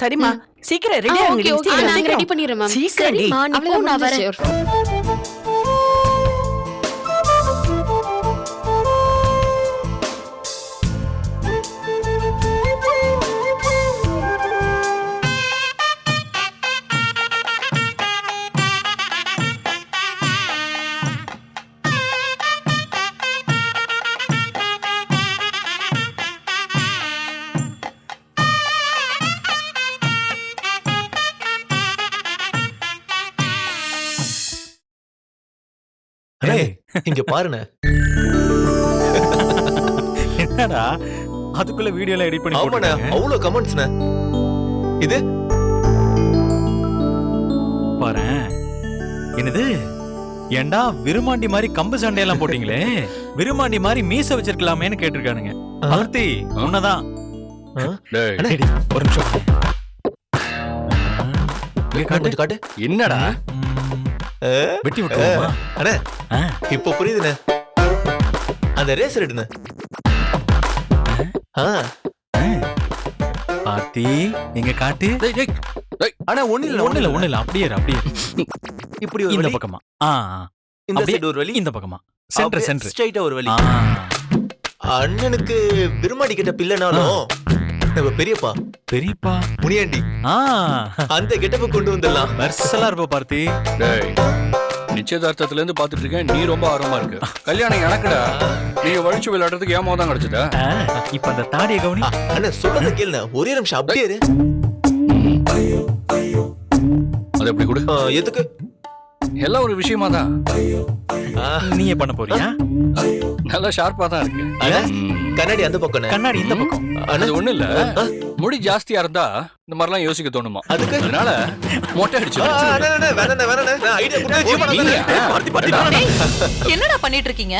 சரிம்மா சீக்கிரம் ரெடி ஆகுங்க ஓகே நாங்க ரெடி பண்ணிடுறோம் மேம். சீக்கிரம் டி. அவ்வளவுதான் நான் வரேன். இங்க பாருங்க. என்னடா அதுக்குள்ள வீடியோல எடிட் பண்ணி ஆமாண்ணே, போட்டுருக்காங்க. அவ்வளவு கமெண்ட்ஸ்ண்ணே. இது பாரேன். என்னது ஏண்டா விருமாண்டி மாதிரி கம்பு சண்டையெல்லாம் போட்டீங்களே, விருமாண்டி மாதிரி மீச வச்சிருக்கலாமேன்னு கேட்டிருக்கானுங்க. ஆர்த்தி உன்னதான். டேய், அண்ணே, ஒரு நிமிஷம். இங்க காட்டு. கொஞ்சம் காட்டு. என்னடா வெட்டி விட்டுருவோமா? அண்ணே ஆ. இப்ப புரியுதுண்ணே. அந்த ரேசர் எடுண்ணே. ஆர்த்தி எங்க காட்டு. டேய் டேய் டேய் அண்ணா ஒண்ணு ஒண்ணு இல்ல அப்படியே இரு, அப்படியே இரு. இப்படி ஒரு இந்த வழி, பக்கமா இந்த அப்படியே சைடு ஒரு வழி, இந்த பக்கமா சென்டர் ஸ்ட்ரைட்டா ஒரு வழி. அண்ணனுக்கு விரும்மாடி கிட்ட பிள்ளைனாலும் நம்ம பெரியப்பா பெரியப்பா முனியாண்டி அந்த கெட்டப்ப கொண்டு வந்துடலாம். மெர்சலா இருப்ப பார்த்தி. டேய் நிச்சயதார்த்தத்துல இருந்து பாத்துட்டு இருக்கேன், நீ ரொம்ப ஆர்வமா இருக்கு. கல்யாணம் எனக்குடா, நீங்க வழிச்சு விளையாடுறதுக்கு ஏமா தான் கிடைச்சதா? இப்ப அந்த தாடிய கவனி. அண்ணன் சொல்றத கேளுண்ணே, ஒரே நிமிஷம் அப்படியே இரு. அது எப்படி கொடு. எதுக்கு? எல்லாம் ஒரு விஷயமா தான். நீயே பண்ண போறியா? நல்லா ஷார்ப்பா தான் இருக்கு. கண்ணாடி அந்த பக்கம். கண்ணாடி இந்த பக்கம். அது ஒண்ணு இல்ல, முடி ஜாஸ்தியா இருந்தா இந்த மாதிரிலாம் யோசிக்க தோணுமா, அதுக்கு அதனால மொட்டை அடிச்சு என்னடா பண்ணிட்டு இருக்கீங்க?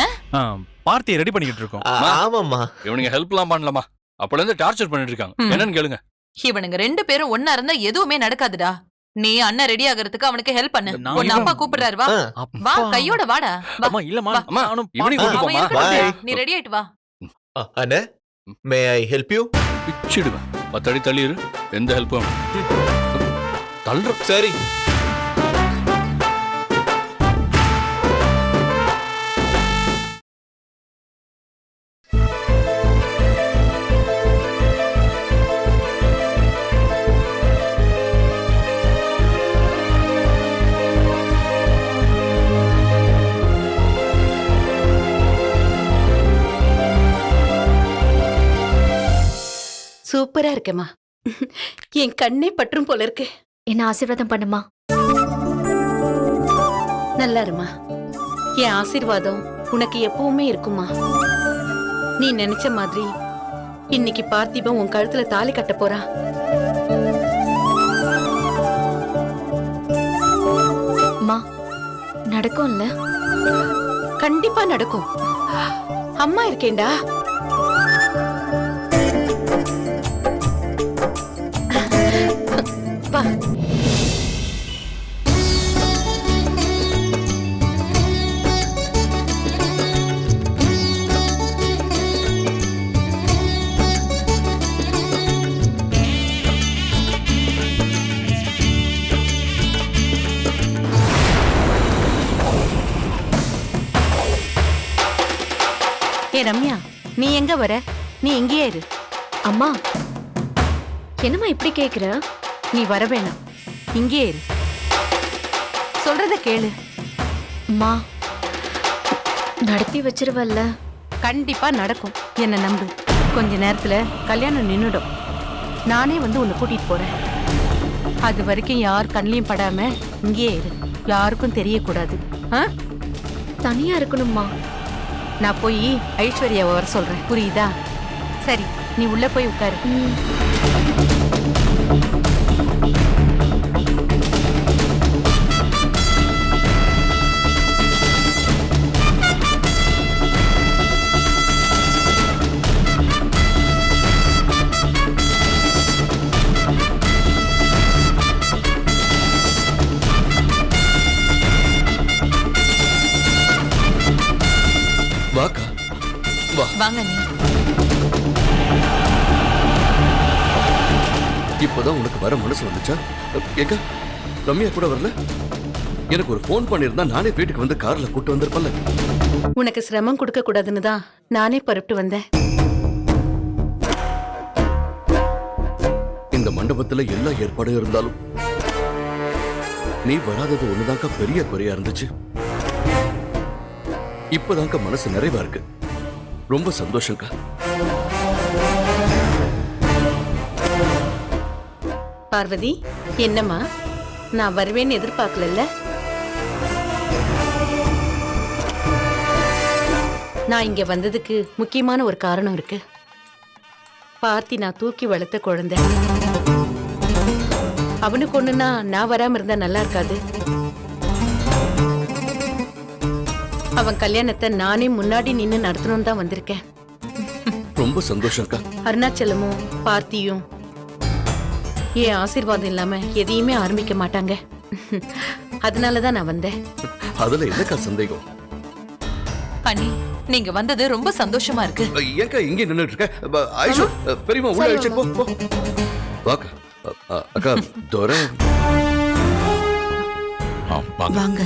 பார்ட்டியை ரெடி பண்ணிக்கிட்டு இருக்கோம். ஆமாம்மா. இவனுங்க ஹெல்ப்லாம் பண்ணலாமா? அப்பல இருந்து டார்ச்சர் பண்ணிட்டு இருக்காங்க. என்னன்னு கேளுங்க. இவனுங்க 2 பேரும் ஒன்னா இருந்தா எதுவுமே நடக்காதுடா. நீ அண்ணன் ரெடி ஆகிறதுக்கு அவனுக்கு ஹெல்ப் பண்ணு. உன்ன அப்பா கூப்பிடுறாரு, வா வா, கையோட வாடா. அம்மா இல்லம்மா, அம்மா இவனையும் கூட்டி அவன் போமா. இருக்கட்டும், நீ ரெடி ஆயிட்டு வா. அண்ணே, மே ஐ ஹெல்ப் யூ? பிச்சிடுவேன். 10 அடி தள்ளி இரு, எந்த ஹெல்ப்பும் தள்ளுற. சரி. சூப்பரா இருக்கேம்மா. என் கண்ணே பற்றும் போல இருக்கு. என்ன ஆசீர்வாதம் பண்ணுமா. நல்லா இருமா. என் ஆசீர்வாதம் உனக்கு எப்பவுமே இருக்குமா. நீ நினைச்ச மாதிரி இன்னைக்கு பார்த்திபன் உன் கழுத்துல தாலி கட்ட போறா. அம்மா நடக்கும்ல? கண்டிப்பா நடக்கும். அம்மா இருக்கேன்டா. வா. ஏ ரம்யா, நீ எங்க வர? நீ இங்கேயே இரு. அம்மா என்னம்மா இப்படி கேக்குற? நீ வர வேணாம், இங்கே இரு. சொல்றத கேளு. அம்மா நடத்தி வச்சிருவல்ல? கண்டிப்பா நடக்கும், என்ன நம்பு. கொஞ்ச நேரத்துல கல்யாணம் நின்னுடும். நானே வந்து உன்னை கூட்டிட்டு போறேன். அது வரைக்கும் யார் கண்ணிலையும் படாம இங்கேயே இரு. யாருக்கும் தெரியக்கூடாது. தனியா இருக்கணும்மா. நான் போய் ஐஸ்வர்யாவை வர சொல்றேன், புரியுதா? சரி, நீ உள்ள போய் உட்காரு. வாக்கா, வா. வாங்க நீ. இப்ப இப்பதான் உனக்கு வர மனசு வந்துச்சா? எங்க ரம்யா கூட வரல? எனக்கு ஒரு ஃபோன் பண்ணிருந்தா நானே வீட்டுக்கு வந்து கார்ல கூட்டு வந்திருப்பேன்ல. உனக்கு சிரமம் கொடுக்க கூடாதுன்னு தான் நானே புறப்பட்டு வந்தேன். இந்த மண்டபத்துல எல்லா ஏற்பாடும் இருந்தாலும் நீ வராதது ஒண்ணுதாக்கா பெரிய குறையா இருந்துச்சு. இப்பதாங்க மனசு நிறைவா இருக்கு. ரொம்ப சந்தோஷம்க்கா. பார்வதி, என்னம்மா நான் வருவேன்னு எதிர்பார்க்கல. நான் இங்க வந்ததுக்கு முக்கியமான ஒரு காரணம் இருக்கு. பார்த்தி நான் தூக்கி வளர்த்த குழந்தை. அவனுக்கு ஒண்ணுன்னா நான் வராம இருந்தா நல்லா இருக்காது. அவன் கல்யாணத்தை நானே முன்னாடி நின்னு நடத்தணும்னு தான் வந்திருக்கேன். ரொம்ப சந்தோஷம்க்கா. அருணாச்சலமும் பார்த்தியும் என் ஆசீர்வாதம் இல்லாம எதையுமே ஆரம்பிக்க மாட்டாங்க. அதனாலதான் நான் வந்தேன். அதுல என்னக்கா சந்தேகம்? அண்ணி, நீங்க வந்தது ரொம்ப சந்தோஷமா இருக்கு. ஏங்கா இங்கே நின்னுட்டு இருக்க? ஆயிஷு, பெரியமா உள்ள அழைச்சிட்டு போ. வாக்கா. அக்கா தோர வாங்க.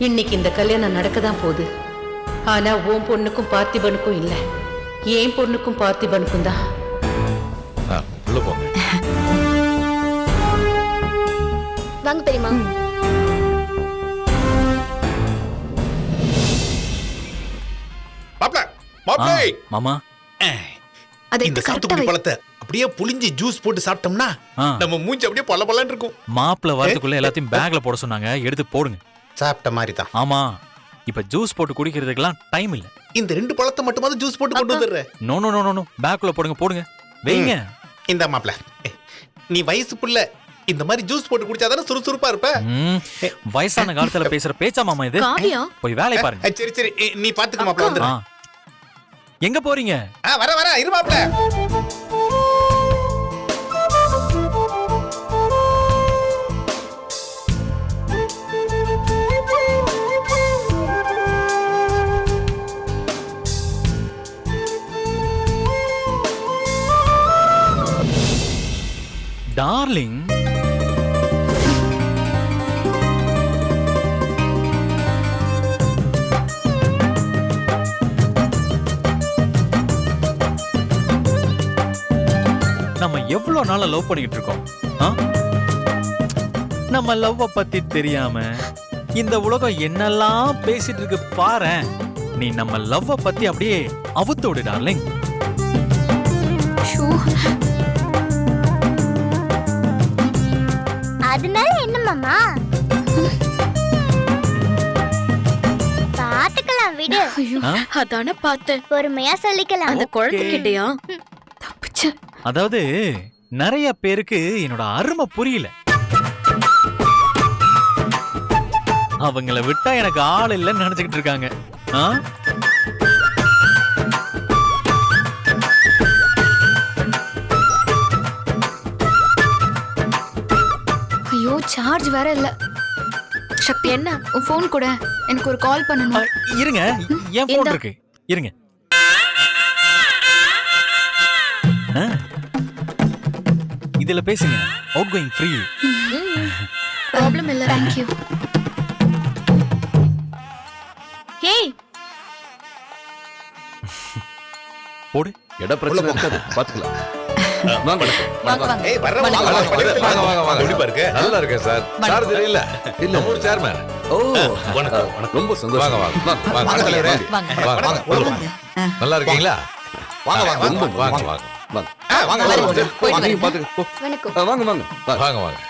இன்னைக்கு இந்த கல்யாணம் நடக்கதான் போகுது. ஆனா உன் பொண்ணுக்கும் பார்த்திபனுக்கும் இல்ல, என் பொண்ணுக்கும் பார்த்திபனுக்கும் தான். உள்ள போங்க. வாங்க பெரியமா. மாமா இந்த சாத்துக்குடி பழத்தை அப்படியே புளிஞ்சி ஜூஸ் போட்டு சாப்பிட்டோம்னா நம்ம மூஞ்சி அப்படியே பல பலன்னு இருக்கும். மாப்பிள்ள வரதுக்குள்ள எல்லாத்தையும் பேக்ல போட சொன்னாங்க, எடுத்து போடுங்க. சாப்பிட்ட மாதிரி தான். ஆமா, இப்ப ஜூஸ் போட்டு குடிக்கிறதுக்கெல்லாம் டைம் இல்ல. இந்த 2 பழத்தை மட்டுமாவது ஜூஸ் போட்டு கொண்டு வந்துடுறேன். நோ நோ நோ நோ, பேக்ல போடுங்க போடுங்க, வைங்க. இந்த மாப்பிள்ள, நீ வயசு புள்ள, இந்த மாதிரி ஜூஸ் போட்டு குடிச்சாதானே சுறுசுறுப்பா இருப்ப. வயசான காலத்துல பேசுற பேச்சா மாமா இது? காவியா, போய் வேலையை பாருங்க. சரி சரி, நீ பாத்துக்க மாப்பிள்ள. வந்துரு. எங்க போறீங்க? வர இரு மாப்பிள்ள. டார்லிங், நம்ம எவ்வளவு நாளா லவ் பண்ணிக்கிட்டு இருக்கோம். நம்ம லவ்வ பத்தி தெரியாம இந்த உலகம் என்னெல்லாம் பேசிட்டு இருக்கு பாரு. நீ நம்ம லவ்வ பத்தி அப்படியே அவுத்து விடு டார்லிங். அதனால என்ன மாமா? பாத்துக்கலாம் விடு. அதான பார்த்தேன். பொறுமையா சொல்லிக்கலாம். அந்த குழந்தை கிட்டயா தப்பிச்ச. அதாவது நிறைய பேருக்கு என்னோட அருமை புரியல. அவங்கள விட்டா எனக்கு ஆள் இல்லைன்னு நினைச்சுக்கிட்டு இருக்காங்க. ஐயோ, சார்ஜ் வேற இல்ல. சக்தி, என்ன உன் போன் கூட எனக்கு ஒரு கால் பண்ணணும். இருங்க, என் போன் இருக்கு, இருங்க. இதுல பேசுங்க, அவுட் கோயிங் ஃப்ரீ. ப்ராப்ளம் இல்ல. Thank you. ஹே, போடு. எட பிரச்சனை இருக்காது, பாத்துக்கலாம். வாங்க வாங்க வாங்க. ஏய் வர வாங்க வாங்க. எப்படி பாருங்க? நல்லா இருக்கேன் சார். சார் தெரியல. இல்ல ஊர் சேர்மன். ஓ, வணக்கம். ரொம்ப சந்தோஷம். வாங்க வாங்க. நல்லா இருக்கீங்களா? வாங்க வாங்க வாங்க. நீங்க பாத்துக்க போ. வணக்கம். வாங்க வாங்க வாங்க வாங்க.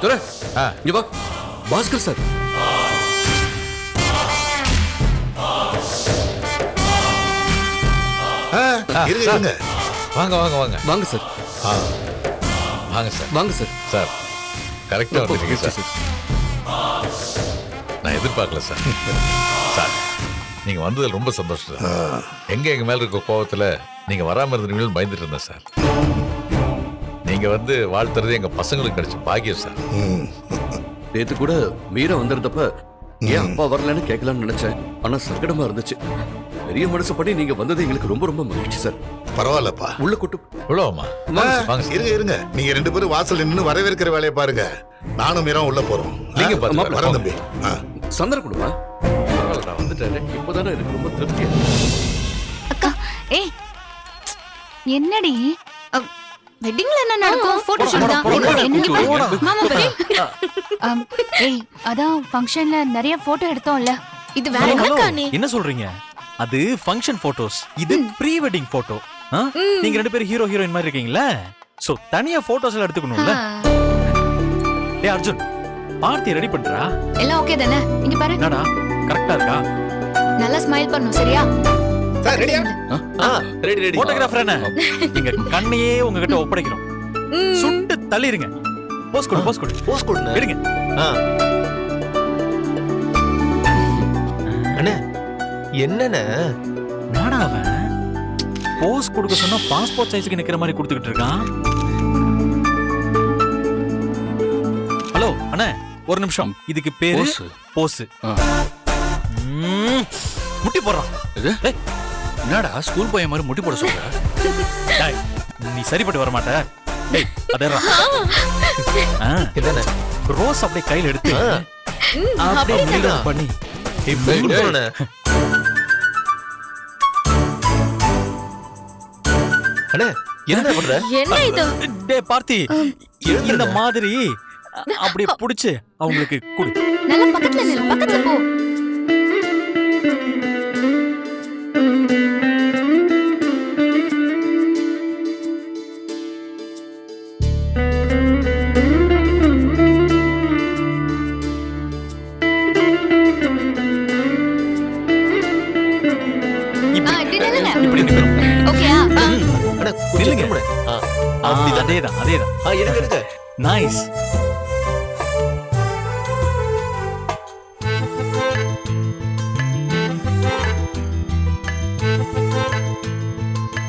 துரை, இங்க வா. பாஸ்கர் சார். இருங்க. வாங்க வாங்க வாங்க. வாங்க சார். வாங்க சார். வாங்க சார். சார் கரெக்டா வந்துட்டீங்க சார். நான் எதிர்பார்க்கல சார். சார் நீங்க வந்ததில் ரொம்ப சந்தோஷம் சார். எங்க மேல இருக்க கோபத்துல நீங்க வராம இருந்தீங்கன்னு பயந்துட்டு இருந்தேன் சார். நீங்க நீங்க வந்து வாழ்த்துறது எங்க பசங்களுக்கு கிடைச்ச பாக்கியம் சார். நேத்து கூட மீரா வந்திருந்தப்ப ஏன் அப்பா வரலன்னு கேட்கலாம்னு நினைச்சேன். ஆனா சங்கடமா இருந்துச்சு. பெரிய மனசுப்படி நீங்க வந்தது எங்களுக்கு ரொம்ப ரொம்ப மகிழ்ச்சி சார். பரவாயில்லப்பா. உள்ள கூட்டு இவ்வளோமா? வாங்க சார். இருங்க நீங்க 2 பேரும் வாசல் நின்னு வரவேற்கிற வேலையை பாருங்க. நானும் மீரா உள்ள போறோம். நீங்க பாத்து மாப்பிள்ளை, வரேன் தம்பி. சந்திர குடுமா நான் வந்துட்டேன். இப்பதானே எனக்கு ரொம்ப திருப்தியா அக்கா ஏய் என்னடி வெட்டிங்ல என்ன நடக்கும்? போட்டோ ஷூட் தான். மாமா படி. ஏய் அதான் ஃபங்க்ஷன்ல நிறைய போட்டோ எடுத்தோம்ல. இது வேற என்னக்கா நீ? என்ன சொல்றீங்க? அது ஃபங்க்ஷன் போட்டோஸ், இது ப்ரீ வெட்டிங் போட்டோ. நீங்க 2 பேரும் ஹீரோ ஹீரோயின் மாதிரி இருக்கீங்களா? சோ தனியா போட்டோஸ் எல்லாம் எடுத்துக்கணும்ல. டேய் அர்ஜுன், பார்ட்டி ரெடி பண்றா? எல்லாம் ஓகே தானே? இங்க பாரு. என்னடா கரெக்ட்டா இருக்கா? நல்லா ஸ்மைல் பண்ணனும் சரியா? சார் ரெடியா? Ready ready. போட்டோகிராஃபர் என்ன? எங்க கண்ணையே உங்ககிட்ட ஒப்படைக்கிறோம். சுட்டு தள்ளிருங்க. போஸ் கொடு. எடுங்க. அண்ணே என்னண்ணே நாடா அவன் போஸ் கொடுக்க சொன்னா பாஸ்போர்ட் சைஸ்க்கு நிக்கிற மாதிரி கொடுத்துக்கிட்டு இருக்கான். ஹலோ அண்ணே, ஒரு நிமிஷம். இதுக்கு பேரு போஸ். முட்டி போடுறான். என்னடா ஸ்கூல் பையன் மாதிரி முட்டி போட சொல்ற? டேய், நீ சரிப்பட்டு வர மாட்ட. டேய் அதேறா. என்னண்ணே ரோஸ் அப்படியே கையில எடுத்து அப்படியே நீல் பண்ணி கொடுக்கணுண்ணே. அண்ணே என்ன பண்ற? என்ன இது? டேய் பார்த்தி, இந்த மாதிரி அப்படியே புடிச்சு அவங்களுக்கு குடு. நல்ல பக்கத்துல நில்லு. பக்கத்துல போ. இப்படி நிக்கணும். ஓகேயா? அண்ணே நில்லுங்க. அப்படிதான். அதேதான். எடுங்க. நைஸ்.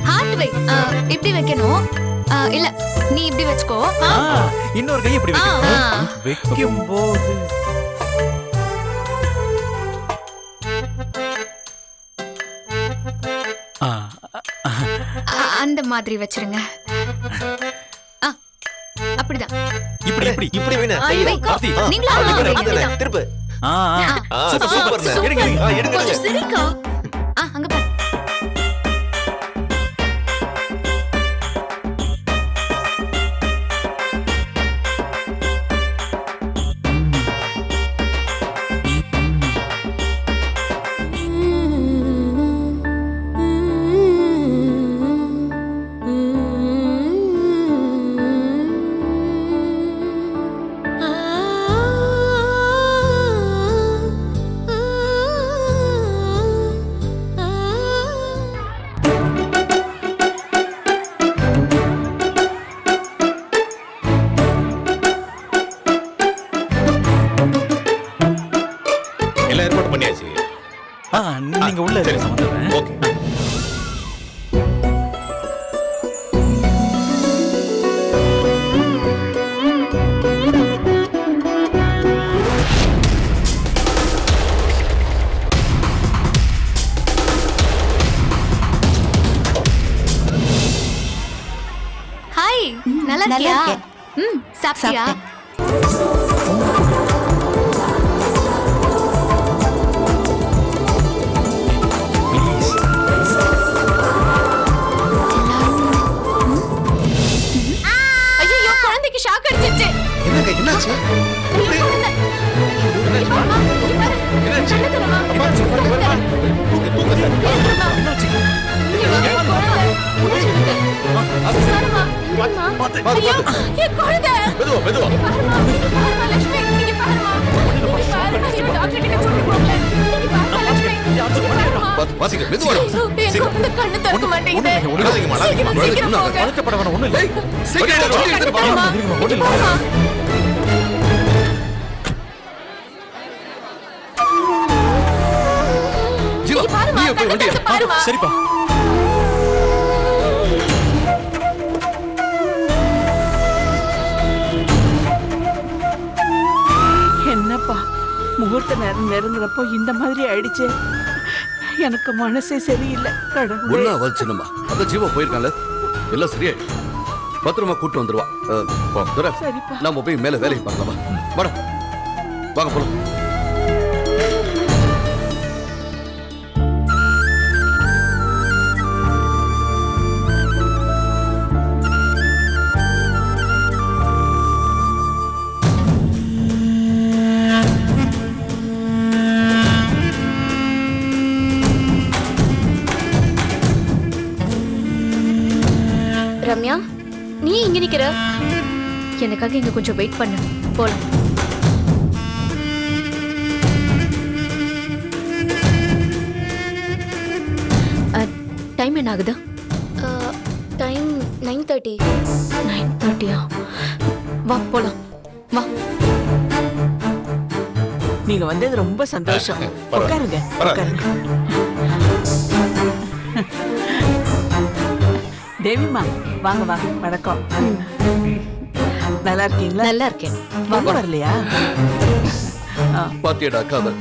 ஹார்ட் வை. இப்படி வைக்கணும். இல்ல நீ இப்படி வெச்சுக்கோ. இன்னொரு கை இப்படி வைக்கணும். வைக்கும் போது அந்த மாதிரி வச்சிருங்க. அப்படிதான். இப்படி வேணா. பார்த்தி. நீங்களா திருப்பு. சூப்பர். எடுங்க. சரிக்கா. அங்க பாரு. எல்லாம் ஏற்பாடு பண்ணியாச்சு. நீங்க உள்ள வந்துடுறேன். ஓகே. ஹாய், நல்லா இருக்கியா? சாப்பிட்டியா? ஐயோ, குழந்தைக்கு ஷாக் அடிச்சிருச்சு. என்னங்க என்னாச்சு? என்னாச்சு? சரிப்பா. முகூர்த்த நேரம் நெருங்குறப்போ இந்த மாதிரி ஆயிடுச்சு. எனக்கு மனசே சரியில்லை. கடவுளே. ஒன்னா அவள் சின்னம்மா அந்த ஜீவா போயிருக்கான்ல, எல்லாம் சரியாயிடும். பத்திரமா கூட்டு வந்துருவா. துரை, சரிப்பா. நாம போய் மேல வேலையை பார்க்கலாமா? வர வாங்க போலாம். ரம்யா, நீ இங்க நிக்கிற? எனக்காக இங்க கொஞ்சம் வெயிட் பண்ணு. போலாம். டைம் என்ன ஆகுது? டைம் 9:30. 9:30. வா போலாம். வா. நீங்க வந்தது ரொம்ப சந்தோஷம். உட்காருங்க, உட்காருங்க. தேவிமா, வாங்க வாங்க. வணக்கம். நல்லா இருக்கீங்களா? நல்லா இருக்கேன். வாங்க. வரலையா? பாத்தியடா அக்காவ,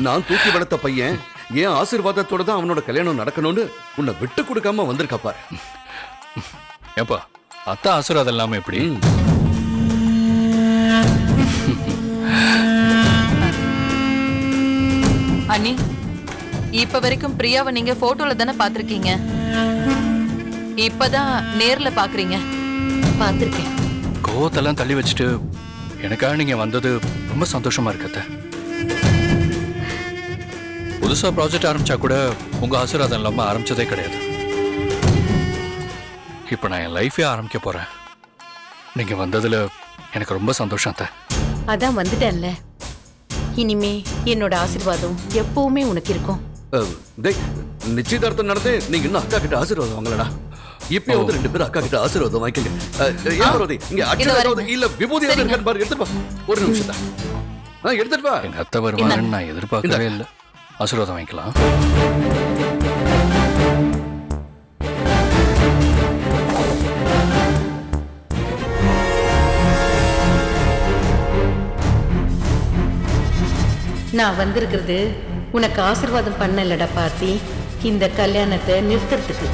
நான் தூக்கி வளர்த்த பையன் ஏன் ஆசீர்வாதத்தோட தான் அவனோட கல்யாணம் நடக்கணும்னு உன்னை விட்டு கொடுக்காம வந்திருக்கா பாரு. ஏப்பா அத்தா ஆசீர்வாதம் இல்லாம எப்படி? அண்ணி, இப்ப வரைக்கும் பிரியாவை நீங்க போட்டோல தானே பாத்திருக்கீங்க. இப்பதான் நேர்ல பாக்குறீங்க. பார்த்திருக்கேன். கோவத்தெல்லாம் தள்ளி வச்சுட்டு எனக்காக நீங்க வந்தது ரொம்ப சந்தோஷமா இருக்கு அத்தை. புதுசா ப்ராஜெக்ட் ஆரம்பிச்சா கூட உங்க ஆசீர்வாதம் இல்லாம ஆரம்பிச்சதே கிடையாது. இப்ப நான் என் லைஃபே ஆரம்பிக்க போறேன். நீங்க வந்ததுல எனக்கு ரொம்ப சந்தோஷம் அத்தை. அதான் வந்துட்டேன்ல, இனிமே என்னோட ஆசீர்வாதம் எப்பவுமே உனக்கு இருக்கும். நிச்சயதார்த்தம் நடந்து நீங்க இன்னும் அக்கா கிட்ட ஆசீர்வாதம் வாங்கலடா. இப்ப வந்து 2 பேரும் அக்கா கிட்ட ஆசீர்வாதம் வாங்கிக்கங்க. ஏன் ரோதி, இங்க அட்சராவது இல்ல விபூதியாவது இருக்கான்னு பாரு. எடுத்துட்டு வா. ஒரு நிமிஷம் தான். எடுத்துட்டு வா. எங்க அத்தை வருவாங்கன்னு நான் எதிர்பார்க்கவே இல்லை. ஆசீர்வாதம் வாங்கிக்கலாம். நான் வந்திருக்கிறது உனக்கு ஆசீர்வாதம் பண்ணலடா பார்த்தி, இந்த கல்யாணத்தை நிறுத்துறதுக்கு.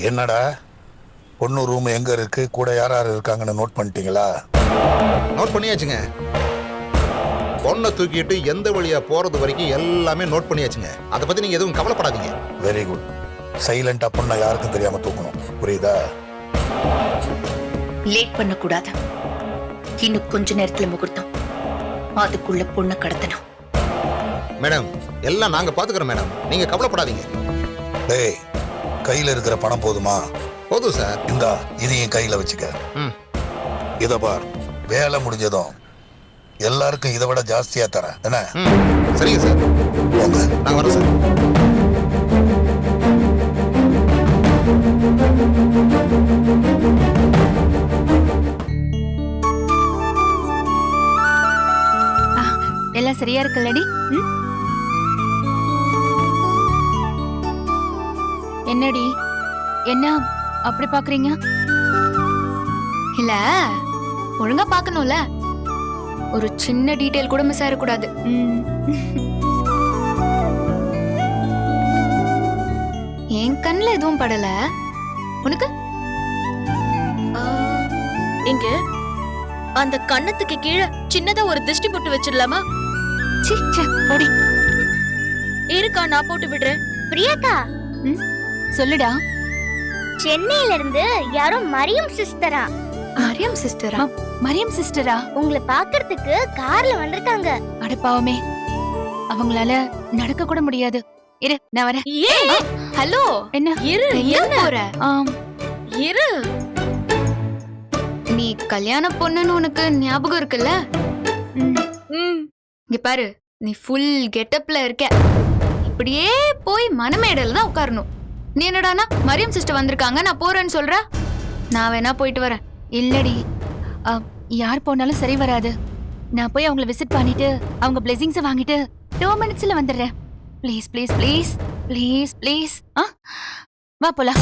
என்னடா பொண்ணு ரூம் எங்க இருக்கு, கூட யார் யார் இருக்காங்கன்னு நோட் பண்ணிட்டீங்களா? நோட் பண்ணியாச்சுங்க. பொண்ணை தூக்கிட்டு எந்த வழியா போறது வரைக்கும் எல்லாமே நோட் பண்ணியாச்சுங்க. அதை பத்தி நீங்க எதுவும் கவலைப்படாதீங்க. Very good. சைலண்டா பொண்ணை யாருக்கும் தெரியாம தூக்கணும், புரியுதா? லேட் பண்ண கூடாது. இன்னும் கொஞ்ச நேரத்துல முகூர்த்தம். அதுக்குள்ள பொண்ணை கடத்தணும். மேடம், எல்லாம் நாங்க பாத்துக்கிறோம் மேடம், நீங்க கவலைப்படாதீங்க. டேய், கையில இருக்கிற பணம் போதுமா? போதும் சார். இந்தா, இதையும் கையில வச்சுக்க. இத பார், வேலை முடிஞ்சதும் எல்லாருக்கும் இதை விட ஜாஸ்தியா தரேன். என்ன? சரிங்க சார். போங்க, நாங்க வரோம் சார். எல்லாம் சரியா இருக்குல்லடி? என்னடி, என்ன அப்படி பாக்குறீங்க? இல்ல, ஒழுங்கா பாக்கணும்ல. ஒரு சின்ன டீடைல் கூட மிஸ் ஆயிடக்கூடாது. என் கண்ணுல எதுவும் படல. உனக்கு? இங்க அந்த கண்ணத்துக்கு கீழே சின்னதா ஒரு திருஷ்டி போட்டு வச்சிடலாமா? இருக்கா, நான் போட்டு விடுறேன். பிரியாக்கா, சொல்லுடா. சென்னையில இருந்து யாரோ மரியம் சிஸ்டரா? மரியம் சிஸ்டரா? மரியம் சிஸ்டரா? உங்களை பாக்குறதுக்கு கார்ல வந்திருக்காங்க. அட பாவமே, அவங்களால நடக்க கூட முடியாது. இரு, நான் வரேன். ஹலோ, என்ன இரு, எங்க போற? இரு. நீ கல்யாண பொண்ணுன்னு உனக்கு ஞாபகம் இருக்குல்ல? இங்க பாரு, நீ ஃபுல் கெட்டப்ல இருக்க. இப்படியே போய் மனமேடல தான் உட்காரணும். நீ என்னடானா மரியம் சிஸ்டர் வந்திருக்காங்க, நான் போறேன்னு சொல்ற? நான் வேணா போயிட்டு வரேன். இல்லடி, யார் போனாலும் சரி வராது. நான் போய் அவங்கள விசிட் பண்ணிட்டு அவங்க பிளெஸிங்ஸை வாங்கிட்டு 2 மினிட்ஸ்ல வந்துடுறேன். Please please please please please. வா போலாம்.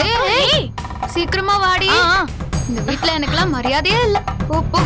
ஏய், சீக்கிரமா வாடி. இந்த வீட்ல எனக்கெல்லாம் மரியாதையே இல்ல. போ போ.